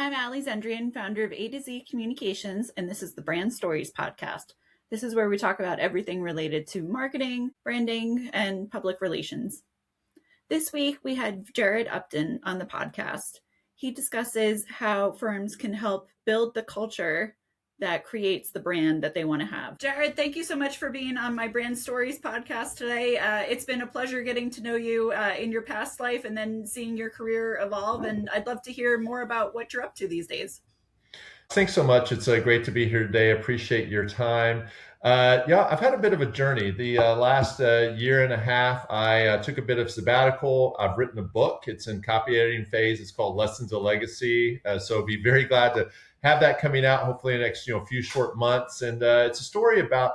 I'm Allie Zendrian, founder of A to Z Communications, and this is the Brand Stories podcast. This is where we talk about everything related to marketing, branding, and public relations. This week, we had Jarrod Upton on the podcast. He discusses how firms can help build the culture that creates the brand that they want to have. Jarrod, thank you so much for being on my Brand Stories podcast today. It's been a pleasure getting to know you in your past life and then seeing your career evolve. And I'd love to hear more about what you're up to these days. Thanks so much. It's great to be here today. Appreciate your time. I've had a bit of a journey. The last year and a half, I took a bit of sabbatical. I've written a book. It's in copy editing phase. It's called Lessons of Legacy. So be very glad to have that coming out, hopefully in the next few short months. And it's a story about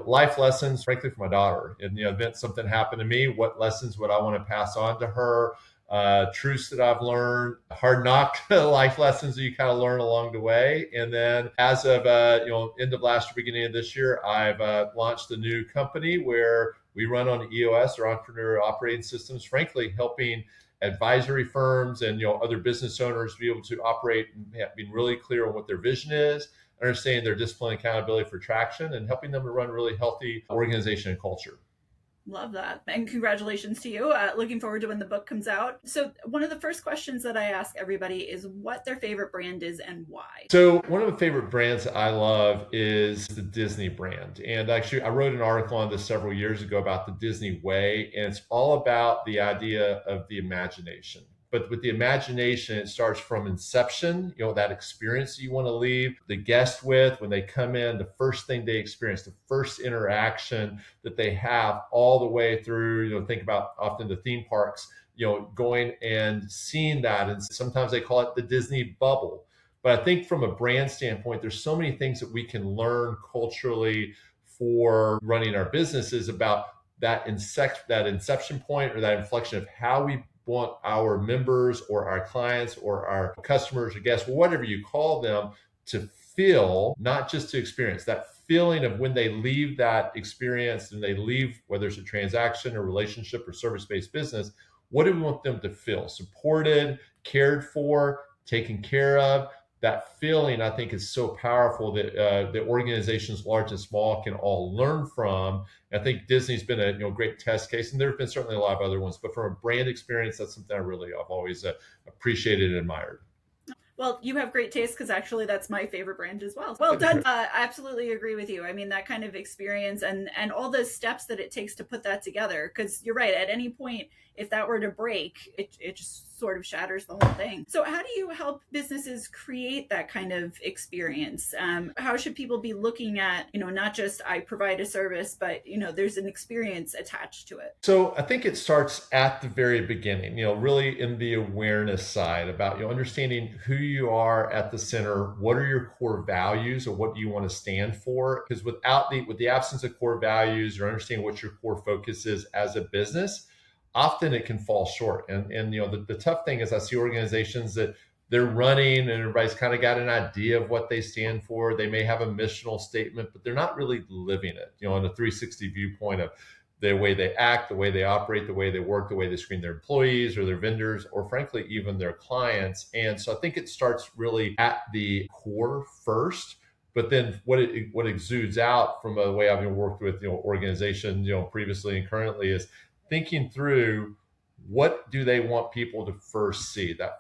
life lessons, frankly, for my daughter. And event something happened to me, what lessons would I want to pass on to her? Truths that I've learned, hard knock life lessons that you kind of learn along the way. And then as of end of last year, beginning of this year, I've launched a new company where we run on EOS, or Entrepreneur Operating Systems, frankly, helping advisory firms and other business owners be able to operate and being really clear on what their vision is, understanding their discipline and accountability for traction, and helping them to run a really healthy organization and culture. Love that. And congratulations to you. Looking forward to when the book comes out. So one of the first questions that I ask everybody is what their favorite brand is and why. So one of the favorite brands that I love is the Disney brand. And actually, I wrote an article on this several years ago about the Disney way. And it's all about the idea of the imagination. But with the imagination, it starts from inception, that experience that you want to leave the guest with when they come in, the first thing they experience, the first interaction that they have, all the way through, think about often the theme parks, going and seeing that. And sometimes they call it the Disney bubble. But I think from a brand standpoint, there's so many things that we can learn culturally for running our businesses about that inception point, or that inflection of how we want our members or our clients or our customers or guests, whatever you call them, to feel, not just to experience. That feeling of when they leave that experience and they leave, whether it's a transaction or relationship or service-based business, what do we want them to feel? Supported, cared for, taken care of. That feeling, I think, is so powerful that the organizations, large and small, can all learn from. I think Disney's been a great test case, and there have been certainly a lot of other ones. But from a brand experience, that's something I've always appreciated and admired. Well, you have great taste, because actually that's my favorite brand as well. Well done. I absolutely agree with you. I mean, that kind of experience and all the steps that it takes to put that together, because you're right. At any point, if that were to break, it just sort of shatters the whole thing. So how do you help businesses create that kind of experience? How should people be looking at, not just I provide a service, but, there's an experience attached to it? So I think it starts at the very beginning, really in the awareness side about, understanding who you are at the center. What are your core values, or what do you want to stand for? Because with the absence of core values, or understanding what your core focus is as a business, often it can fall short. And the tough thing is I see organizations that they're running and everybody's kind of got an idea of what they stand for. They may have a missional statement, but they're not really living it, on a 360 viewpoint of the way they act, the way they operate, the way they work, the way they screen their employees or their vendors, or frankly, even their clients. And so I think it starts really at the core first. But then what exudes out from the way I've worked with organizations previously and currently is thinking through, what do they want people to first see, that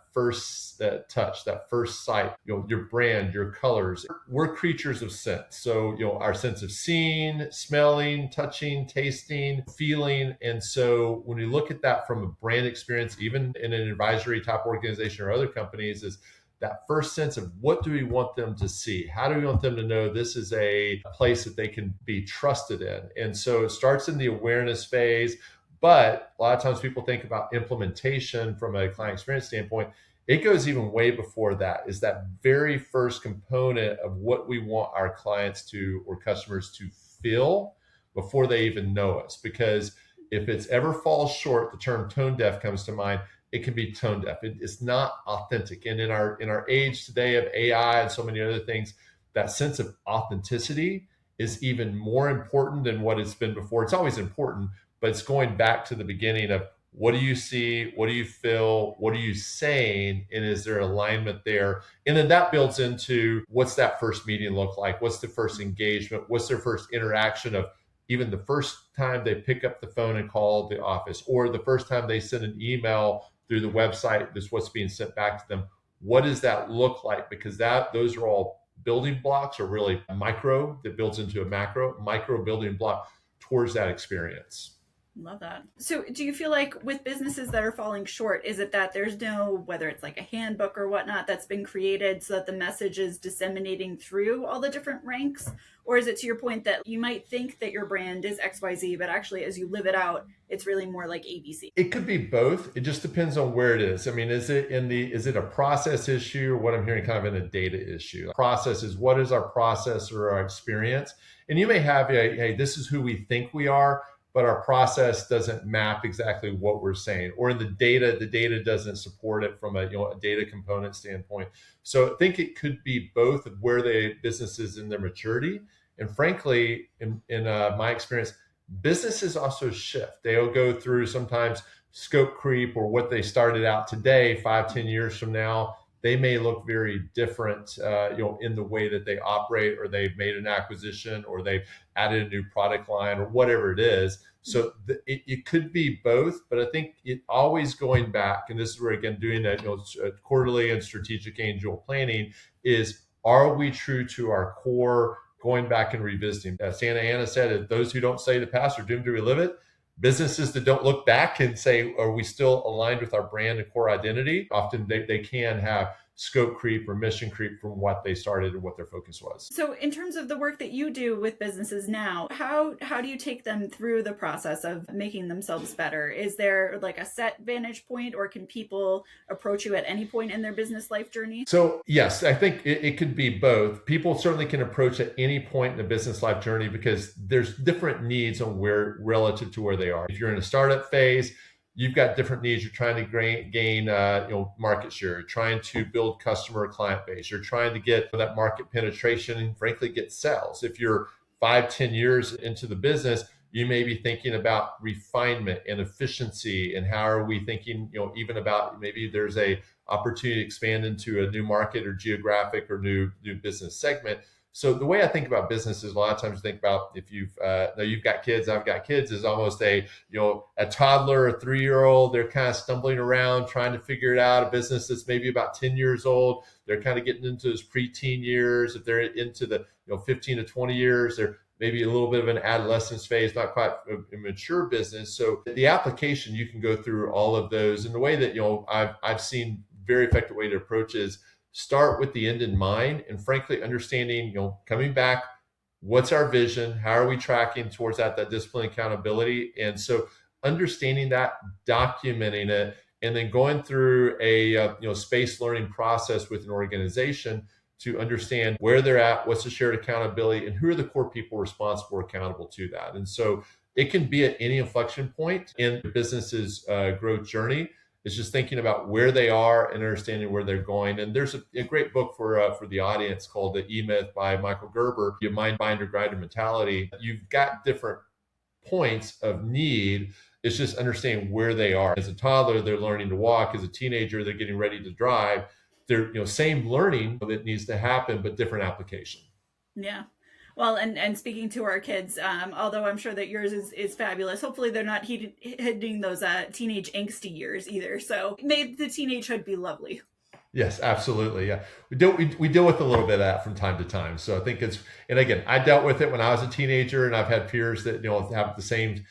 touch, that first sight, your brand, your colors. We're creatures of sense. So, our sense of seeing, smelling, touching, tasting, feeling. And so when you look at that from a brand experience, even in an advisory type organization or other companies, is that first sense of what do we want them to see? How do we want them to know this is a place that they can be trusted in? And so it starts in the awareness phase. But a lot of times people think about implementation from a client experience standpoint. It goes even way before that, is that very first component of what we want our clients to, or customers to feel before they even know us. Because if it's ever falls short, the term tone deaf comes to mind. It can be tone deaf. It's not authentic. And in our age today of AI and so many other things, that sense of authenticity is even more important than what it's been before. It's always important, but it's going back to the beginning of What do you see? What do you feel? What are you saying? And is there alignment there? And then that builds into what's that first meeting look like? What's the first engagement? What's their first interaction of even the first time they pick up the phone and call the office, or the first time they send an email through the website, this what's being sent back to them. What does that look like? Because those are all building blocks, or really micro that builds into a micro building block towards that experience. Love that. So do you feel like with businesses that are falling short, is it that there's no, whether it's like a handbook or whatnot that's been created so that the message is disseminating through all the different ranks? Or is it to your point that you might think that your brand is XYZ, but actually as you live it out, it's really more like ABC? It could be both. It just depends on where it is. I mean, is it a process issue, or what I'm hearing kind of in a data issue? Process is, what is our process or our experience? And you may have, hey, this is who we think we are, but our process doesn't map exactly what we're saying. Or in the data doesn't support it from a data component standpoint. So I think it could be both of where the business is in their maturity. And frankly, in my experience, businesses also shift. They'll go through sometimes scope creep, or what they started out today, 5-10 years from now, they may look very different, in the way that they operate, or they've made an acquisition, or they've added a new product line, or whatever it is. So it could be both, but I think it always going back, and this is where, again, doing that quarterly and strategic angel planning is, are we true to our core? Going back and revisiting. Santa Ana said, those who don't say the past are doomed to relive it. Businesses that don't look back and say, are we still aligned with our brand and core identity? Often they can have scope creep or mission creep from what they started and what their focus was. So in terms of the work that you do with businesses now, how do you take them through the process of making themselves better? Is there like a set vantage point, or can people approach you at any point in their business life journey? So yes, I think it could be both. People certainly can approach at any point in the business life journey, because there's different needs on where relative to where they are. If you're in a startup phase, you've got different needs. You're trying to gain market share. You're trying to build customer or client base. You're trying to get that market penetration and frankly get sales. If you're 5-10 years into the business, you may be thinking about refinement and efficiency, and how are we thinking, even about maybe there's a opportunity to expand into a new market or geographic or new business segment. So the way I think about business is, a lot of times think about, if you've got kids, I've got kids, is almost a toddler, a 3-year-old. They're kind of stumbling around trying to figure it out. A business that's maybe about 10 years old, they're kind of getting into those preteen years. If they're into the 15 to 20 years, they're maybe a little bit of an adolescence phase, not quite a mature business. So the application, you can go through all of those. And the way that I've seen very effective way to approach is, start with the end in mind, and frankly understanding, coming back, what's our vision? How are we tracking towards that discipline, accountability? And so understanding that, documenting it, and then going through a space learning process with an organization to understand where they're at, what's the shared accountability, and who are the core people responsible or accountable to that. And so it can be at any inflection point in the business's growth journey. It's just thinking about where they are and understanding where they're going. And there's a great book for the audience called The E-Myth by Michael Gerber, Your Mind, Binder, Grinder Mentality. You've got different points of need. It's just understanding where they are. As a toddler, they're learning to walk. As a teenager, they're getting ready to drive. They're, same learning that needs to happen, but different application. Yeah. Well, and speaking to our kids, although I'm sure that yours is fabulous, hopefully they're not hitting those teenage angsty years either. So may the teenagehood be lovely. Yes, absolutely. Yeah, we deal with a little bit of that from time to time. So I think and again, I dealt with it when I was a teenager, and I've had peers that have the same.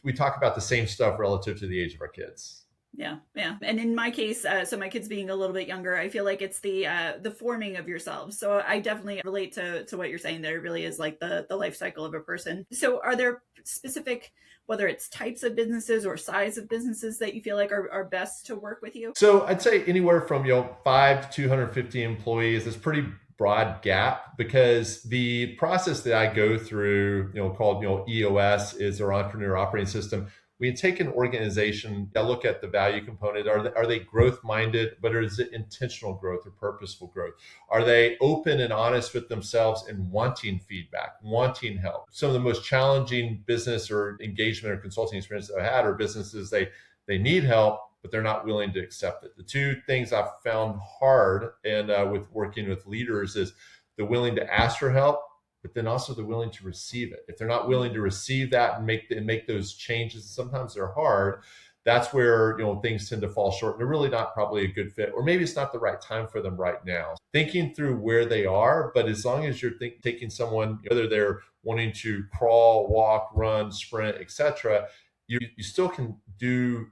We talk about the same stuff relative to the age of our kids. Yeah. And in my case, so my kids being a little bit younger, I feel like it's the forming of yourselves. So I definitely relate to what you're saying there. It really is like the life cycle of a person. So are there specific, whether it's types of businesses or size of businesses, that you feel like are best to work with you? So I'd say anywhere from 5 to 250 employees is pretty broad gap, because the process that I go through, called EOS, is our entrepreneur operating system. We take an organization, I look at the value component. Are they growth minded, but is it intentional growth or purposeful growth? Are they open and honest with themselves and wanting feedback, wanting help? Some of the most challenging business or engagement or consulting experiences I've had are businesses, they need help, but they're not willing to accept it. The two things I've found hard and with working with leaders is the willing to ask for help, but then also the willing to receive it. If they're not willing to receive that and make those changes, sometimes they're hard. That's where things tend to fall short. They're really not probably a good fit, or maybe it's not the right time for them right now. Thinking through where they are, but as long as you're taking someone, whether they're wanting to crawl, walk, run, sprint, etc., you still can do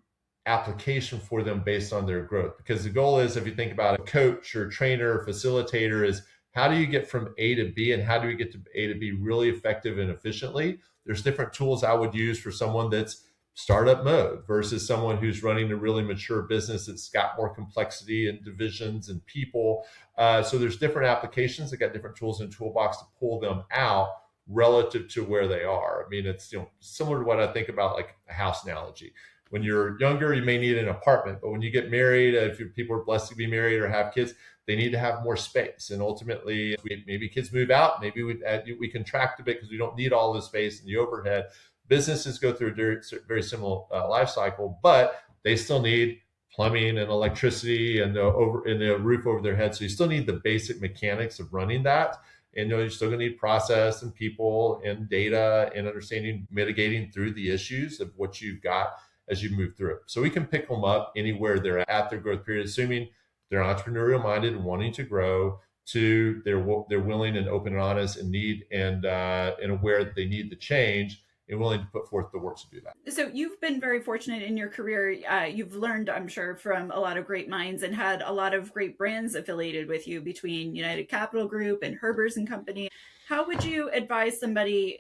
application for them based on their growth. Because the goal is, if you think about a coach or trainer, facilitator, is how do you get from A to B, and how do we get to A to B really effective and efficiently? There's different tools I would use for someone that's startup mode versus someone who's running a really mature business that's got more complexity and divisions and people. So there's different applications that got different tools in the toolbox to pull them out relative to where they are. I mean, it's similar to what I think about like a house analogy. When you're younger, you may need an apartment, but when you get married, if people are blessed to be married or have kids, they need to have more space. And ultimately, maybe kids move out, maybe we contract a bit because we don't need all the space and the overhead. Businesses go through a very similar life cycle, but they still need plumbing and electricity and the roof over their head. So you still need the basic mechanics of running that. And you're still going to need process and people and data and understanding, mitigating through the issues of what you've got as you move through it. So we can pick them up anywhere they're at their growth period, assuming they're entrepreneurial minded and wanting to grow, to they're willing and open and honest and need and aware that they need the change and willing to put forth the work to do that. So you've been very fortunate in your career. You've learned, I'm sure, from a lot of great minds and had a lot of great brands affiliated with you between United Capital Group and Herbers and Company. How would you advise somebody,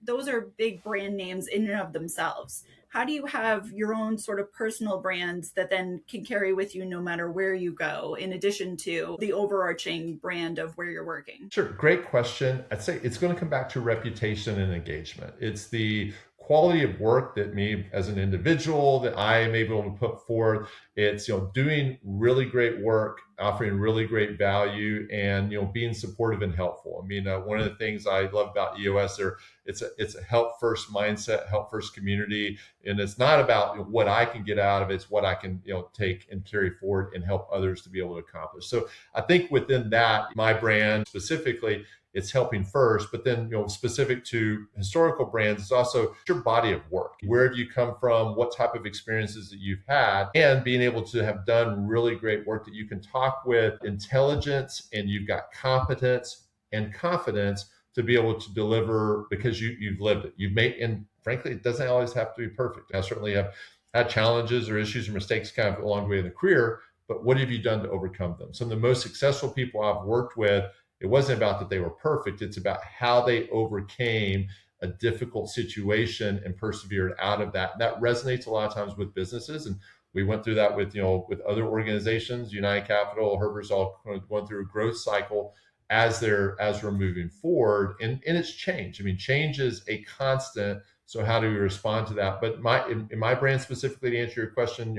those are big brand names in and of themselves. How do you have your own sort of personal brands that then can carry with you no matter where you go, in addition to the overarching brand of where you're working? Sure. Great question. I'd say it's going to come back to reputation and engagement. It's the quality of work that me as an individual that I am able to put forth. It's doing really great work, offering really great value, and being supportive and helpful. I mean, one of the things I love about EOS, it's a help first mindset, help first community, and it's not about what I can get out of it. It's what I can take and carry forward and help others to be able to accomplish. So I think within that, my brand specifically, it's helping first, but then specific to historical brands, it's also your body of work. Where have you come from? What type of experiences that you've had, and being able to have done really great work that you can talk with intelligence, and you've got competence and confidence to be able to deliver because you've lived it. You've made, and frankly, it doesn't always have to be perfect. I certainly have had challenges or issues or mistakes kind of along the way in the career, but what have you done to overcome them? Some of the most successful people I've worked with, it wasn't about that they were perfect. It's about how they overcame a difficult situation and persevered out of that. And that resonates a lot of times with businesses. And we went through that with other organizations, United Capital, Herbers, all going through a growth cycle as we're moving forward. And it's change. I mean, change is a constant. So how do we respond to that? But in my brand specifically, to answer your question,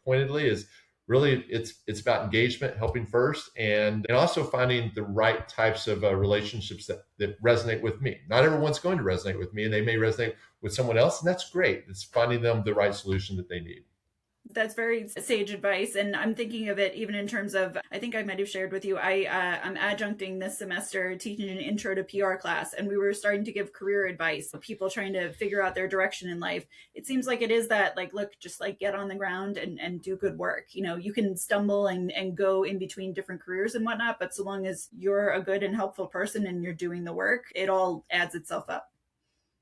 pointedly, is really it's about engagement, helping first, and also finding the right types of relationships that resonate with me. Not everyone's going to resonate with me, and they may resonate with someone else, and that's great. It's finding them the right solution that they need. That's very sage advice. And I'm thinking of it even in terms of, I think I might have shared with you, I'm adjuncting this semester, teaching an intro to PR class, and we were starting to give career advice, people trying to figure out their direction in life. It seems like it is that, like, look, just like get on the ground and do good work. You can stumble and go in between different careers and whatnot, but so long as you're a good and helpful person and you're doing the work, it all adds itself up.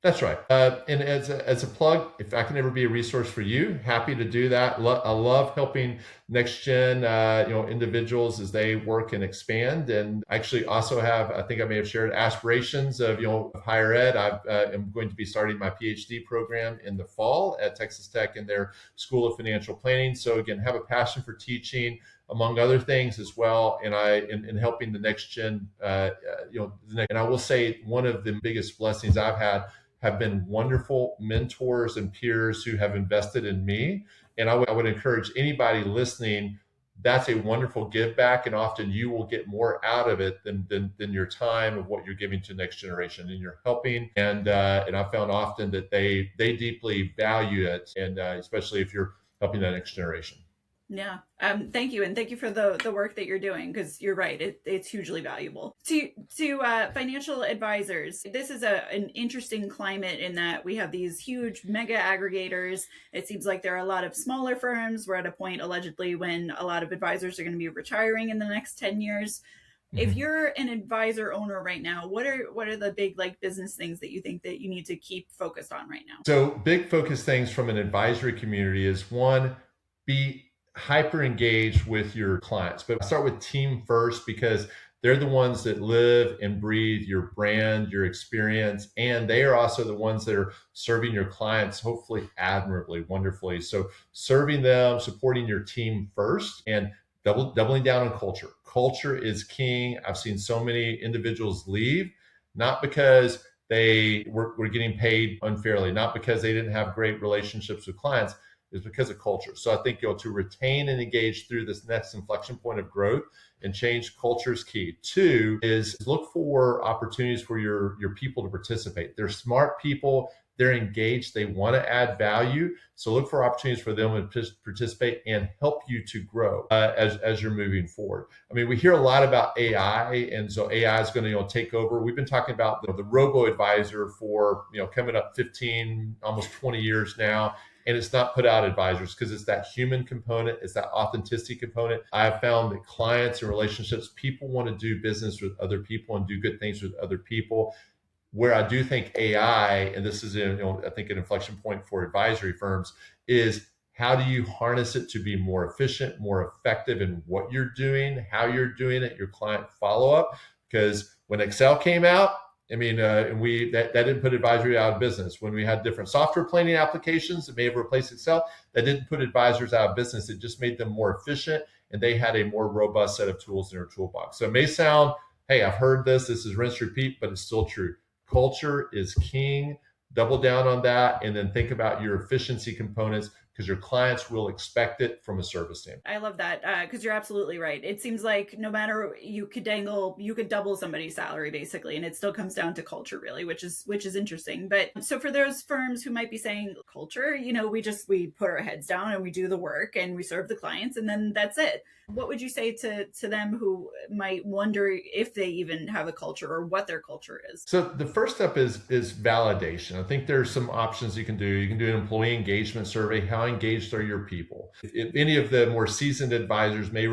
That's right. And as a plug, if I can ever be a resource for you, happy to do that. I love helping next gen, individuals as they work and expand. And I actually also have, I think I may have shared, aspirations of higher ed. I am going to be starting my PhD program in the fall at Texas Tech in their School of Financial Planning. So again, have a passion for teaching, among other things as well, and in helping the next gen. And I will say one of the biggest blessings I've had have been wonderful mentors and peers who have invested in me. And I would encourage anybody listening, that's a wonderful give back, and often you will get more out of it than your time of what you're giving to the next generation, and you're helping. And I found often that they deeply value it, and especially if you're helping that next generation. Yeah. Thank you, and thank you for the work that you're doing, because you're right. It's hugely valuable to financial advisors. This is an interesting climate in that we have these huge mega aggregators. It seems like there are a lot of smaller firms. We're at a point allegedly when a lot of advisors are going to be retiring in the next 10 years. If Mhm. you're an advisor owner right now, what are the big like business things that you think that you need to keep focused on right now? So big focus things from an advisory community is one, be hyper engaged with your clients. But start with team first, because they're the ones that live and breathe your brand, your experience, and they are also the ones that are serving your clients, hopefully admirably, wonderfully. So serving them, supporting your team first, and doubling down on culture. Culture is king. I've seen so many individuals leave, not because they were getting paid unfairly, not because they didn't have great relationships with clients, is because of culture. So I think, to retain and engage through this next inflection point of growth and change, culture is key. Two is look for opportunities for your people to participate. They're smart people. They're engaged. They want to add value. So look for opportunities for them to participate and help you to grow as you're moving forward. I mean, we hear a lot about AI, and so AI is going to take over. We've been talking about the robo advisor for coming up 15, almost 20 years now, and it's not put out advisors because it's that human component, it's that authenticity component. I've found that clients and relationships, people want to do business with other people and do good things with other people. Where I do think AI, and this is I think an inflection point for advisory firms, is how do you harness it to be more efficient, more effective in what you're doing, how you're doing it, your client follow up. Because when Excel came out, I mean, and that didn't put advisory out of business. When we had different software planning applications that may have replaced Excel, that didn't put advisors out of business. It just made them more efficient, and they had a more robust set of tools in their toolbox. So it may sound, hey, I've heard this is rinse repeat, but it's still true. Culture is king. Double down on that, and then think about your efficiency components, because your clients will expect it from a service standpoint. I love that, because you're absolutely right. It seems like no matter, you could double somebody's salary basically, and it still comes down to culture, really, which is interesting. But so for those firms who might be saying culture, we put our heads down and we do the work and we serve the clients, and then that's it. What would you say to them who might wonder if they even have a culture or what their culture is? So the first step is validation. I think there's some options you can do. You can do an employee engagement survey. How engaged are your people? If any of the more seasoned advisors may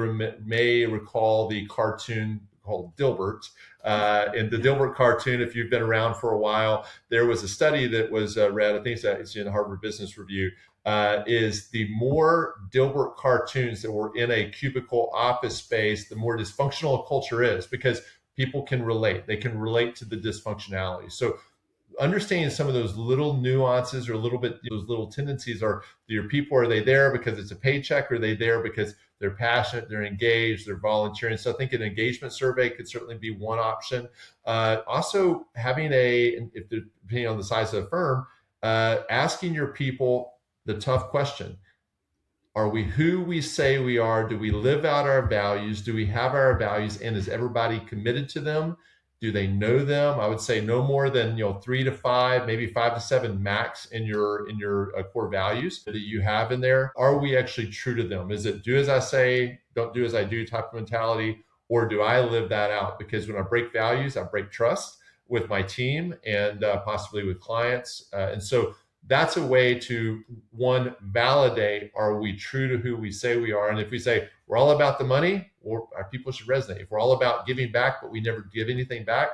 recall the cartoon called Dilbert. In the Dilbert cartoon, if you've been around for a while, there was a study that was read, I think it's in the Harvard Business Review, is the more Dilbert cartoons that were in a cubicle office space, the more dysfunctional a culture is, because people can relate. They can relate to the dysfunctionality. So understanding some of those little nuances, or a little bit those little tendencies, are your people, are they there because it's a paycheck, or are they there because they're passionate, they're engaged, they're volunteering? So I think an engagement survey could certainly be one option. Also having depending on the size of the firm, asking your people the tough question: are we who we say we are? Do we live out our values? Do we have our values? And is everybody committed to them? Do they know them? I would say no more than 3 to 5, maybe 5 to 7 max in your core values that you have in there. Are we actually true to them? Is it do as I say, don't do as I do type of mentality, or do I live that out? Because when I break values, I break trust with my team and possibly with clients. And so that's a way to, one, validate, are we true to who we say we are? And if we say we're all about the money, or our people should resonate. If we're all about giving back, but we never give anything back,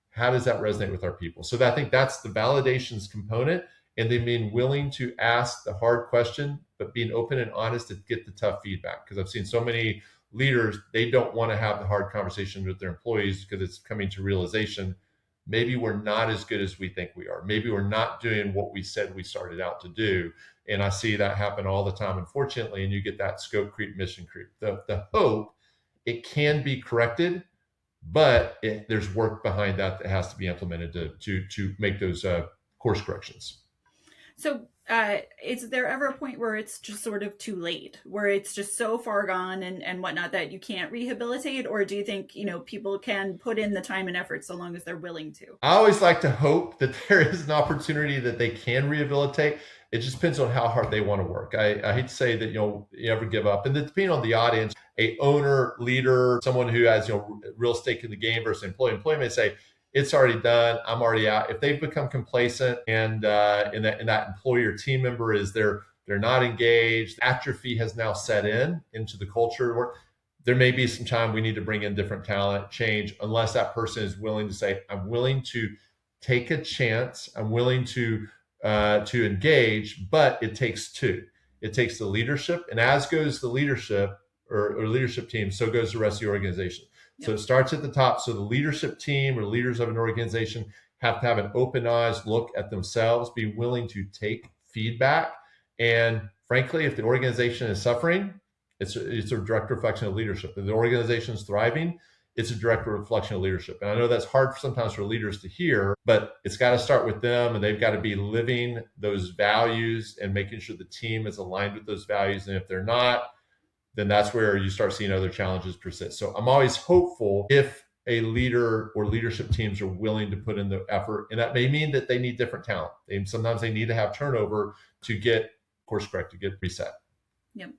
how does that resonate with our people? So I think that's the validations component, and then being willing to ask the hard question, but being open and honest to get the tough feedback. Because I've seen so many leaders, they don't want to have the hard conversation with their employees because it's coming to realization, maybe we're not as good as we think we are. Maybe we're not doing what we said we started out to do. And I see that happen all the time, unfortunately. And you get that scope creep, mission creep. The hope, it can be corrected, but there's work behind that has to be implemented to make those course corrections. So Is there ever a point where it's just sort of too late, where it's just so far gone and whatnot that you can't rehabilitate? Or do you think, people can put in the time and effort so long as they're willing to? I always like to hope that there is an opportunity that they can rehabilitate. It just depends on how hard they want to work. I hate to say that you ever give up, and depending on the audience, a owner, leader, someone who has real stake in the game versus employee may say it's already done. I'm already out. If they've become complacent and that employee or team member is they're not engaged, atrophy has now set into the culture. There may be some time we need to bring in different talent, change, unless that person is willing to say, I'm willing to take a chance. I'm willing to engage, but it takes two. It takes the leadership, and as goes the leadership or leadership team, so goes the rest of the organization. Yep. So it starts at the top. So the leadership team or leaders of an organization have to have an open eyes look at themselves, be willing to take feedback. And frankly, if the organization is suffering, it's a direct reflection of leadership. If the organization is thriving, it's a direct reflection of leadership. And I know that's hard sometimes for leaders to hear, but it's got to start with them, and they've got to be living those values and making sure the team is aligned with those values. And if they're not, then that's where you start seeing other challenges persist. So I'm always hopeful if a leader or leadership teams are willing to put in the effort, and that may mean that they need different talent. Sometimes they need to have turnover to get course correct, to get reset. Yep.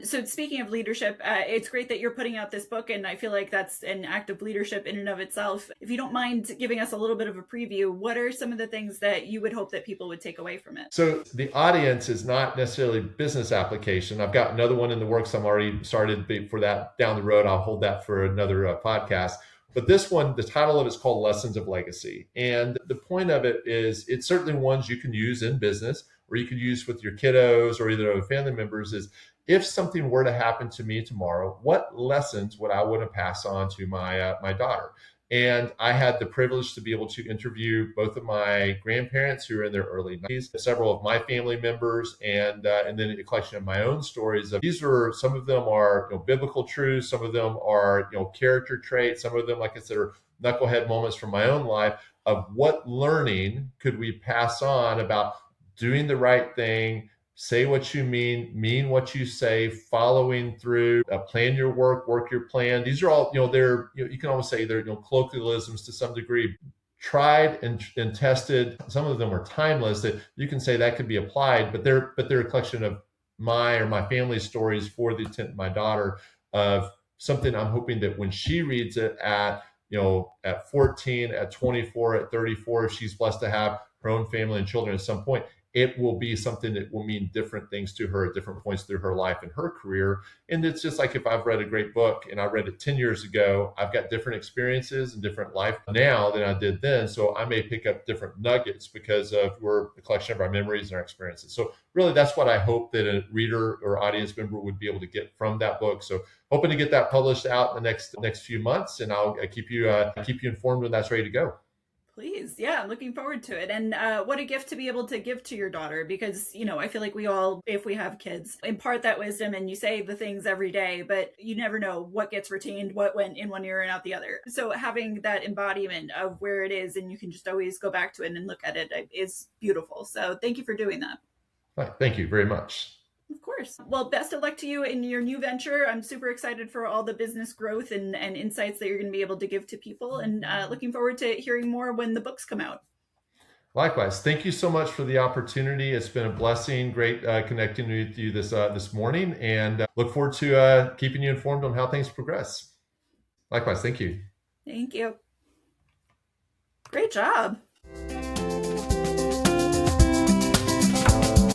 So speaking of leadership, it's great that you're putting out this book, and I feel like that's an act of leadership in and of itself. If you don't mind giving us a little bit of a preview, what are some of the things that you would hope that people would take away from it? So the audience is not necessarily business application. I've got another one in the works. I'm already started for that down the road. I'll hold that for another podcast. But this one, the title of it is called Lessons of Legacy. And the point of it is it's certainly ones you can use in business, or you could use with your kiddos or either family members, is if something were to happen to me tomorrow, what lessons would I want to pass on to my daughter? And I had the privilege to be able to interview both of my grandparents who are in their early 90s, several of my family members, and then a collection of my own stories. Some of them are biblical truths, some of them are character traits, some of them, like I said, are knucklehead moments from my own life of what learning could we pass on about doing the right thing, say what you mean what you say, following through, plan your work your plan. These are all, you can almost say they're colloquialisms to some degree, tried and tested. Some of them are timeless that you can say that could be applied, but they're a collection of my family's stories for the intent of my daughter, of something I'm hoping that when she reads it at 14, at 24, at 34, if she's blessed to have her own family and children at some point, it will be something that will mean different things to her at different points through her life and her career. And it's just like if I've read a great book and I read it 10 years ago, I've got different experiences and different life now than I did then. So I may pick up different nuggets because we're a collection of our memories and our experiences. So really, that's what I hope that a reader or audience member would be able to get from that book. So hoping to get that published out in the next few months, and I'll keep you informed when that's ready to go. Please. Yeah, I'm looking forward to it. And what a gift to be able to give to your daughter, because, I feel like we all, if we have kids, impart that wisdom, and you say the things every day, but you never know what gets retained, what went in one ear and out the other. So having that embodiment of where it is, and you can just always go back to it and look at it, is beautiful. So thank you for doing that. Thank you very much. Of course. Well, best of luck to you in your new venture. I'm super excited for all the business growth and insights that you're going to be able to give to people, and looking forward to hearing more when the books come out. Likewise. Thank you so much for the opportunity. It's been a blessing. Great connecting with you this morning, and look forward to keeping you informed on how things progress. Likewise. Thank you. Thank you. Great job.